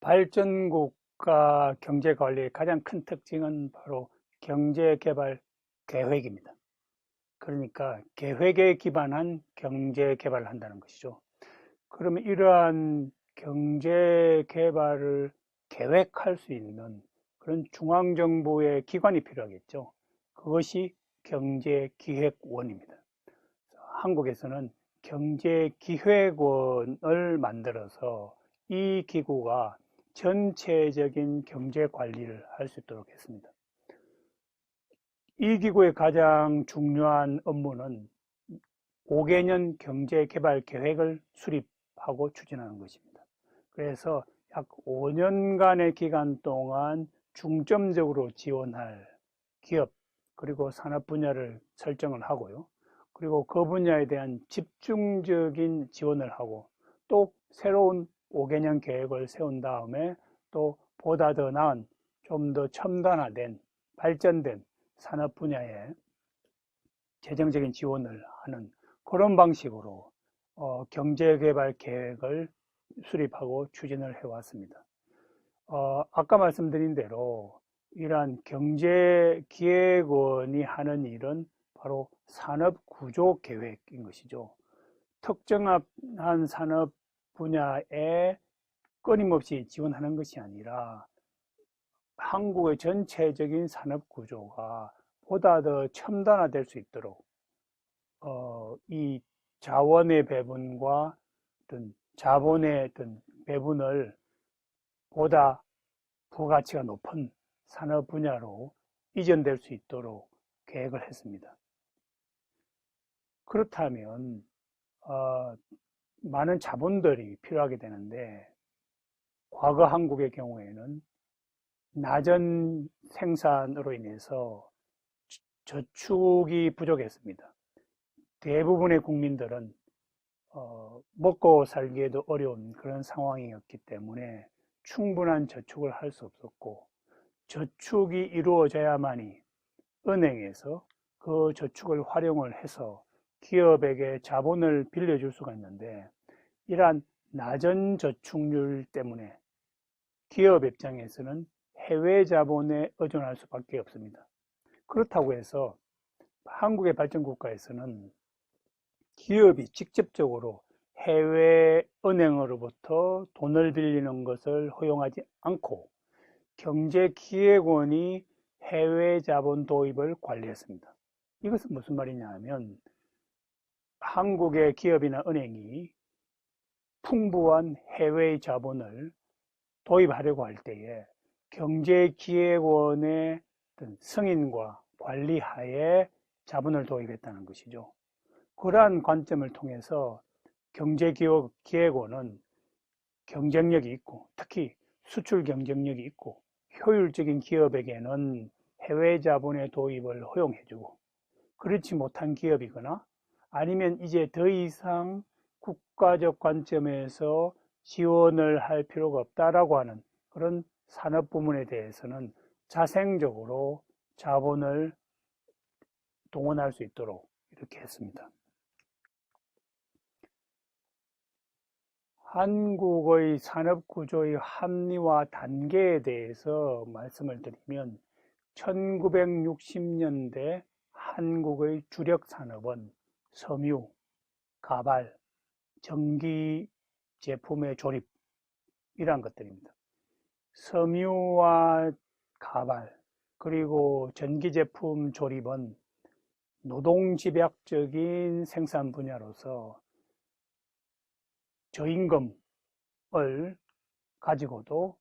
발전국가 경제관리의 가장 큰 특징은 바로 경제개발 계획입니다. 그러니까 계획에 기반한 경제개발을 한다는 것이죠. 그러면 이러한 경제개발을 계획할 수 있는 그런 중앙정부의 기관이 필요하겠죠. 그것이 경제기획원입니다. 한국에서는 경제기획원을 만들어서 이 기구가 전체적인 경제 관리를 할 수 있도록 했습니다. 이 기구의 가장 중요한 업무는 5개년 경제개발 계획을 수립하고 추진하는 것입니다. 그래서 약 5년간의 기간 동안 중점적으로 지원할 기업 그리고 산업 분야를 설정을 하고요. 그리고 그 분야에 대한 집중적인 지원을 하고 또 새로운 5개년 계획을 세운 다음에 또 보다 더 나은 좀 더 첨단화된 발전된 산업 분야에 재정적인 지원을 하는 그런 방식으로 경제개발 계획을 수립하고 추진을 해왔습니다. 아까 말씀드린 대로 이러한 경제기획원이 하는 일은 바로 산업구조계획인 것이죠. 특정한 산업 분야에 끊임없이 지원하는 것이 아니라 한국의 전체적인 산업구조가 보다 더 첨단화될 수 있도록 이 자원의 배분과 어떤 자본의 어떤 배분을 보다 부가가치가 높은 산업 분야로 이전될 수 있도록 계획을 했습니다. 그렇다면 많은 자본들이 필요하게 되는데 과거 한국의 경우에는 낮은 생산으로 인해서 저축이 부족했습니다. 대부분의 국민들은 먹고 살기에도 어려운 그런 상황이었기 때문에 충분한 저축을 할 수 없었고 저축이 이루어져야만이 은행에서 그 저축을 활용을 해서 기업에게 자본을 빌려줄 수가 있는데 이러한 낮은 저축률 때문에 기업 입장에서는 해외 자본에 의존할 수밖에 없습니다. 그렇다고 해서 한국의 발전국가에서는 기업이 직접적으로 해외 은행으로부터 돈을 빌리는 것을 허용하지 않고 경제기획원이 해외 자본 도입을 관리했습니다. 이것은 무슨 말이냐 하면 한국의 기업이나 은행이 풍부한 해외 자본을 도입하려고 할 때에 경제기획원의 승인과 관리하에 자본을 도입했다는 것이죠. 그러한 관점을 통해서 경제기획원은 경쟁력이 있고 특히 수출 경쟁력이 있고 효율적인 기업에게는 해외 자본의 도입을 허용해주고 그렇지 못한 기업이거나 아니면 이제 더 이상 국가적 관점에서 지원을 할 필요가 없다라고 하는 그런 산업 부문에 대해서는 자생적으로 자본을 동원할 수 있도록 이렇게 했습니다. 한국의 산업구조의 합리화 단계에 대해서 말씀을 드리면 1960년대 한국의 주력 산업은 섬유, 가발, 전기 제품의 조립이란 것들입니다. 섬유와 가발 그리고 전기 제품 조립은 노동집약적인 생산 분야로서 저임금을 가지고도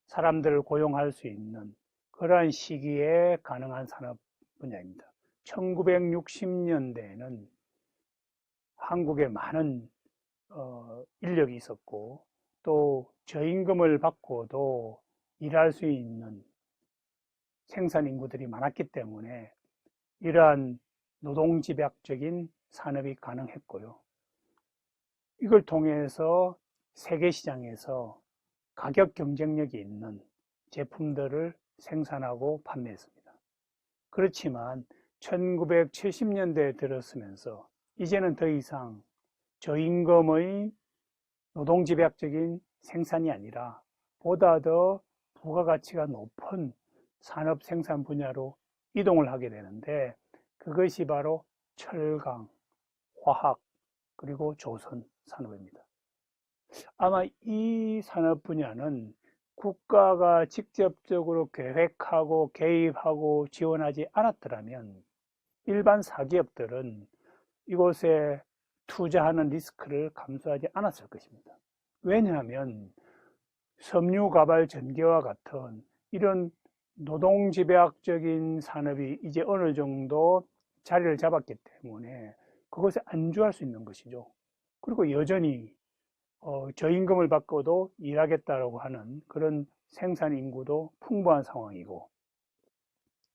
사람들을 고용할 수 있는 그러한 시기에 가능한 산업 분야입니다. 1960년대에는 한국에 많은 인력이 있었고 또 저임금을 받고도 일할 수 있는 생산 인구들이 많았기 때문에 이러한 노동집약적인 산업이 가능했고요. 이걸 통해서 세계 시장에서 가격 경쟁력이 있는 제품들을 생산하고 판매했습니다. 그렇지만 1970년대에 들었으면서 이제는 더 이상 저임금의 노동집약적인 생산이 아니라 보다 더 부가가치가 높은 산업 생산 분야로 이동을 하게 되는데, 그것이 바로 철강, 화학, 그리고 조선 산업입니다. 아마 이 산업 분야는 국가가 직접적으로 계획하고 개입하고 지원하지 않았더라면 일반 사기업들은 이곳에 투자하는 리스크를 감수하지 않았을 것입니다. 왜냐하면 섬유가발 전기와 같은 이런 노동집약적인 산업이 이제 어느 정도 자리를 잡았기 때문에 그것에 안주할 수 있는 것이죠. 그리고 여전히 저임금을 받고도 일하겠다라고 하는 그런 생산 인구도 풍부한 상황이고,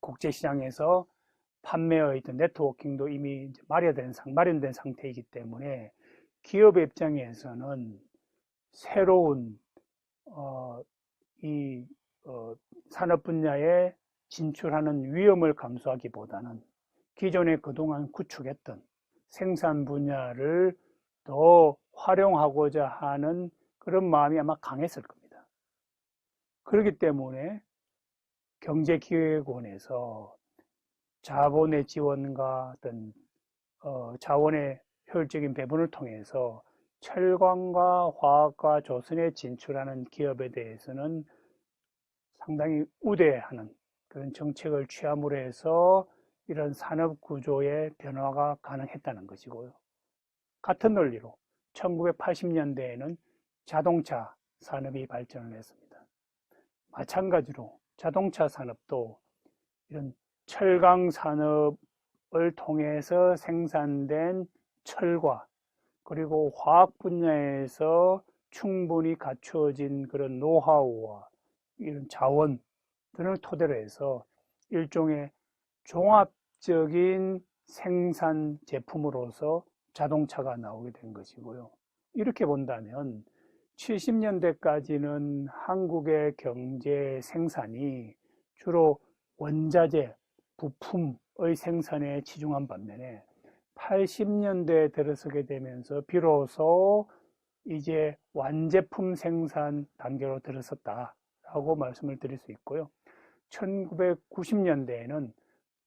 국제시장에서 판매의 어떤 네트워킹도 이미 마련된 상태이기 때문에 기업의 입장에서는 새로운 이 산업 분야에 진출하는 위험을 감수하기보다는 기존에 그동안 구축했던 생산 분야를 더 활용하고자 하는 그런 마음이 아마 강했을 겁니다. 그렇기 때문에 경제기획원에서 자본의 지원과 어떤 자원의 효율적인 배분을 통해서 철강과 화학과 조선에 진출하는 기업에 대해서는 상당히 우대하는 그런 정책을 취함으로 해서 이런 산업 구조의 변화가 가능했다는 것이고요. 같은 논리로 1980년대에는 자동차 산업이 발전을 했습니다. 마찬가지로 자동차 산업도 이런 철강 산업을 통해서 생산된 철과 그리고 화학 분야에서 충분히 갖추어진 그런 노하우와 이런 자원들을 토대로 해서 일종의 종합적인 생산 제품으로서 자동차가 나오게 된 것이고요. 이렇게 본다면 70년대까지는 한국의 경제 생산이 주로 원자재, 부품의 생산에 치중한 반면에 80년대에 들어서게 되면서 비로소 이제 완제품 생산 단계로 들어섰다라고 말씀을 드릴 수 있고요. 1990년대에는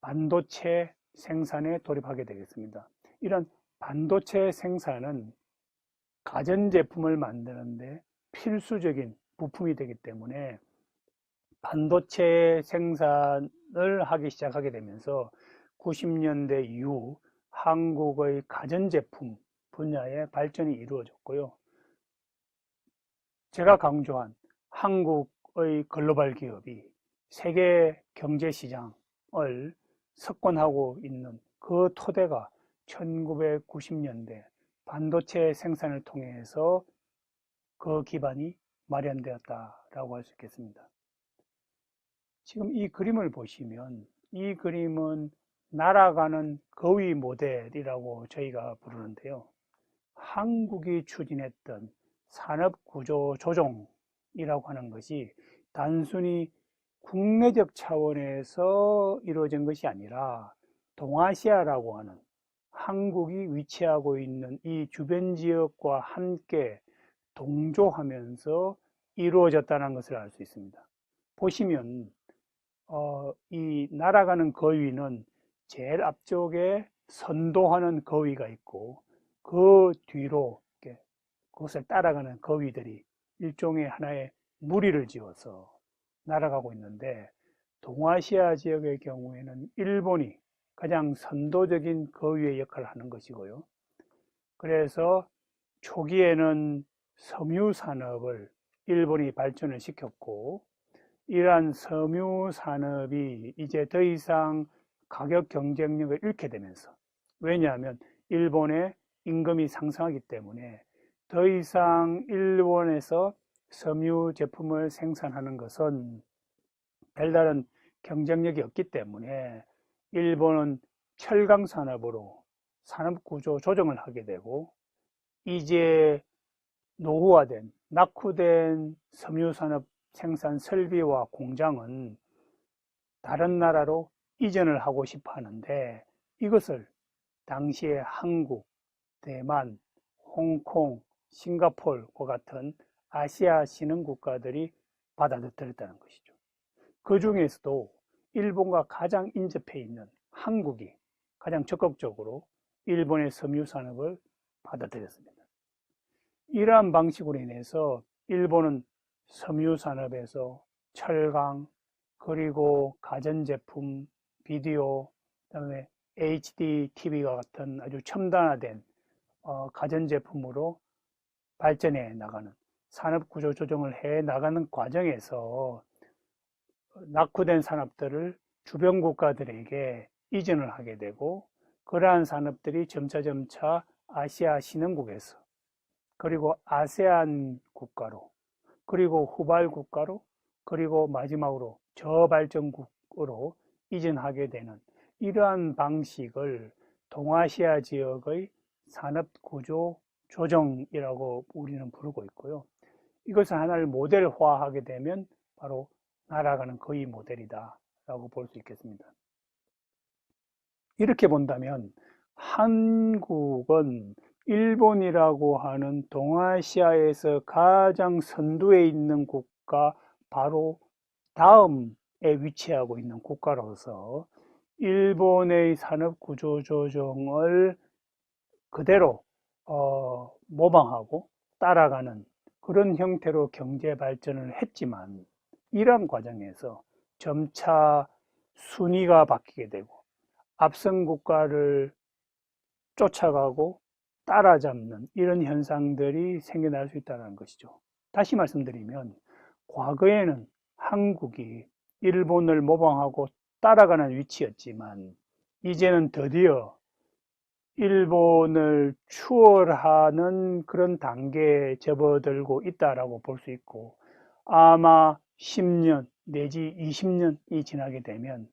반도체 생산에 돌입하게 되겠습니다. 이런 반도체 생산은 가전제품을 만드는데 필수적인 부품이 되기 때문에 반도체 생산을 하기 시작하게 되면서 90년대 이후 한국의 가전제품 분야의 발전이 이루어졌고요. 제가 강조한 한국의 글로벌 기업이 세계 경제시장을 석권하고 있는 그 토대가 1990년대 반도체 생산을 통해서 그 기반이 마련되었다라고 할 수 있겠습니다. 지금 이 그림을 보시면 이 그림은 날아가는 거위 모델이라고 저희가 부르는데요. 한국이 추진했던 산업구조 조정이라고 하는 것이 단순히 국내적 차원에서 이루어진 것이 아니라 동아시아라고 하는 한국이 위치하고 있는 이 주변 지역과 함께 동조하면서 이루어졌다는 것을 알 수 있습니다. 보시면 이 날아가는 거위는 제일 앞쪽에 선도하는 거위가 있고 그 뒤로 그것을 따라가는 거위들이 일종의 하나의 무리를 지어서 날아가고 있는데, 동아시아 지역의 경우에는 일본이 가장 선도적인 거위의 역할을 하는 것이고요. 그래서 초기에는 섬유 산업을 일본이 발전을 시켰고, 이러한 섬유 산업이 이제 더 이상 가격 경쟁력을 잃게 되면서, 왜냐하면 일본의 임금이 상승하기 때문에 더 이상 일본에서 섬유 제품을 생산하는 것은 별다른 경쟁력이 없기 때문에 일본은 철강 산업으로 산업 구조 조정을 하게 되고, 이제 노후화된 낙후된 섬유 산업 생산 설비와 공장은 다른 나라로 이전을 하고 싶어 하는데, 이것을 당시에 한국, 대만, 홍콩, 싱가포르와 같은 아시아 신흥 국가들이 받아들였다는 것이죠. 그 중에서도 일본과 가장 인접해 있는 한국이 가장 적극적으로 일본의 섬유 산업을 받아들였습니다. 이러한 방식으로 인해서 일본은 섬유 산업에서 철강, 그리고 가전제품, 비디오, 그다음에 HD TV와 같은 아주 첨단화된 가전제품으로 발전해 나가는 산업구조 조정을 해 나가는 과정에서 낙후된 산업들을 주변 국가들에게 이전을 하게 되고, 그러한 산업들이 점차 아시아 신흥국에서, 그리고 아세안 국가로, 그리고 후발 국가로, 그리고 마지막으로 저발전국으로 이전하게 되는 이러한 방식을 동아시아 지역의 산업구조 조정이라고 우리는 부르고 있고요. 이것을 하나를 모델화하게 되면 바로 날아가는 거의 모델이다 라고 볼 수 있겠습니다. 이렇게 본다면 한국은 일본이라고 하는 동아시아에서 가장 선두에 있는 국가 바로 다음에 위치하고 있는 국가로서 일본의 산업구조조정을 그대로 모방하고 따라가는 그런 형태로 경제 발전을 했지만, 이러한 과정에서 점차 순위가 바뀌게 되고 앞선 국가를 쫓아가고 따라잡는 이런 현상들이 생겨날 수 있다는 것이죠. 다시 말씀드리면 과거에는 한국이 일본을 모방하고 따라가는 위치였지만, 이제는 드디어 일본을 추월하는 그런 단계에 접어들고 있다라고 볼 수 있고, 아마 10년 내지 20년이 지나게 되면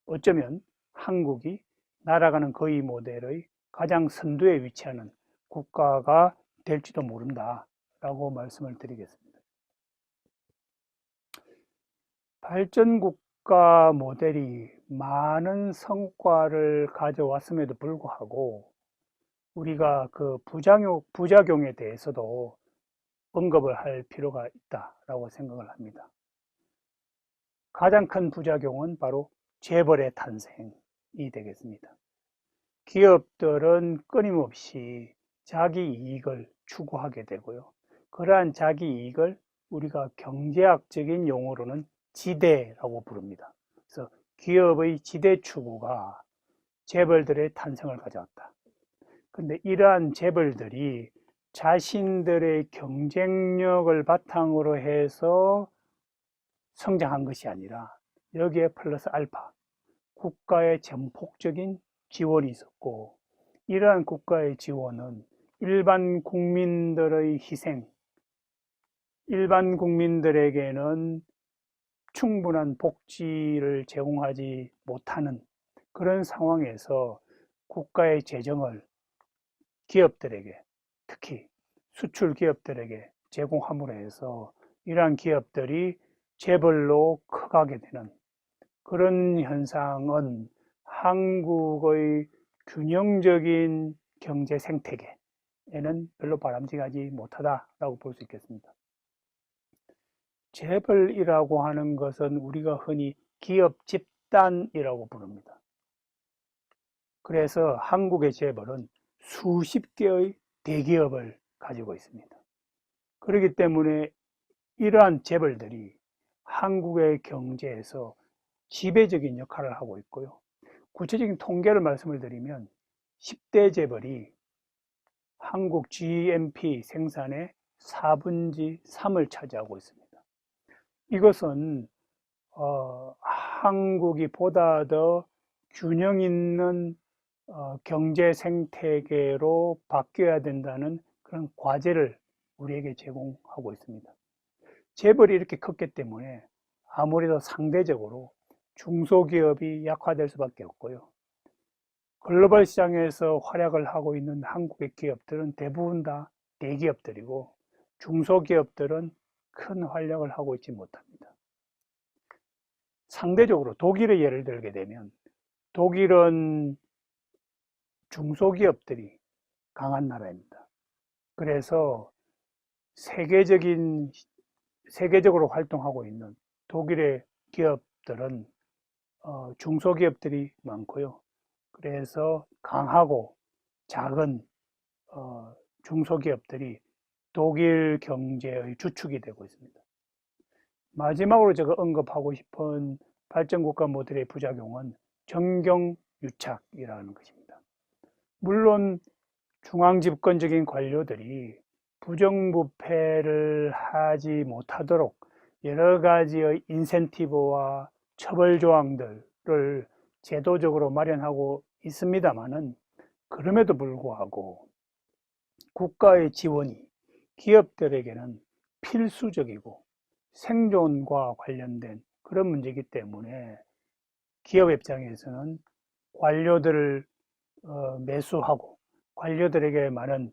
어쩌면 한국이 날아가는 거의 모델의 가장 선두에 위치하는 국가가 될지도 모른다라고 말씀을 드리겠습니다. 발전국가 모델이 많은 성과를 가져왔음에도 불구하고 우리가 그 부작용에 대해서도 언급을 할 필요가 있다라고 생각을 합니다. 가장 큰 부작용은 바로 재벌의 탄생이 되겠습니다. 기업들은 끊임없이 자기 이익을 추구하게 되고요. 그러한 자기 이익을 우리가 경제학적인 용어로는 지대라고 부릅니다. 그래서 기업의 지대 추구가 재벌들의 탄생을 가져왔다. 근데 이러한 재벌들이 자신들의 경쟁력을 바탕으로 해서 성장한 것이 아니라 여기에 플러스 알파, 국가의 전폭적인 지원이 있었고, 이러한 국가의 지원은 일반 국민들의 희생, 일반 국민들에게는 충분한 복지를 제공하지 못하는 그런 상황에서 국가의 재정을 기업들에게, 특히 수출 기업들에게 제공함으로 해서 이러한 기업들이 재벌로 커가게 되는 그런 현상은 한국의 균형적인 경제 생태계에는 별로 바람직하지 못하다라고 볼 수 있겠습니다. 재벌이라고 하는 것은 우리가 흔히 기업 집단이라고 부릅니다. 그래서 한국의 재벌은 수십 개의 대기업을 가지고 있습니다. 그렇기 때문에 이러한 재벌들이 한국의 경제에서 지배적인 역할을 하고 있고요. 구체적인 통계를 말씀을 드리면 10대 재벌이 한국 GNP 생산의 4분의 3을 차지하고 있습니다. 이것은 한국이 보다 더 균형 있는 경제 생태계로 바뀌어야 된다는 그런 과제를 우리에게 제공하고 있습니다. 재벌이 이렇게 컸기 때문에 아무래도 상대적으로 중소기업이 약화될 수밖에 없고요. 글로벌 시장에서 활약을 하고 있는 한국의 기업들은 대부분 다 대기업들이고, 중소기업들은 큰 활약을 하고 있지 못합니다. 상대적으로 독일의 예를 들게 되면, 독일은 중소기업들이 강한 나라입니다. 그래서 세계적인 세계적으로 활동하고 있는 독일의 기업들은 중소기업들이 많고요. 그래서 강하고 작은 중소기업들이 독일 경제의 주축이 되고 있습니다. 마지막으로 제가 언급하고 싶은 발전국가 모델의 부작용은 정경유착이라는 것입니다. 물론 중앙집권적인 관료들이 부정부패를 하지 못하도록 여러 가지의 인센티브와 처벌 조항들을 제도적으로 마련하고 있습니다만은 그럼에도 불구하고 국가의 지원이 기업들에게는 필수적이고 생존과 관련된 그런 문제이기 때문에 기업 입장에서는 관료들을 매수하고 관료들에게 많은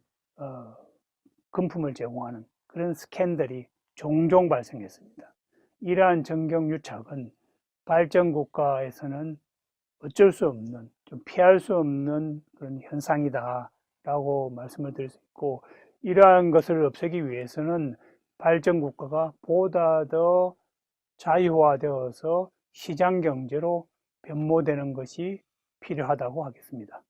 금품을 제공하는 그런 스캔들이 종종 발생했습니다. 이러한 정경유착은 발전국가에서는 어쩔 수 없는, 좀 피할 수 없는 그런 현상이다라고 말씀을 드릴 수 있고, 이러한 것을 없애기 위해서는 발전국가가 보다 더 자유화되어서 시장 경제로 변모되는 것이 필요하다고 하겠습니다.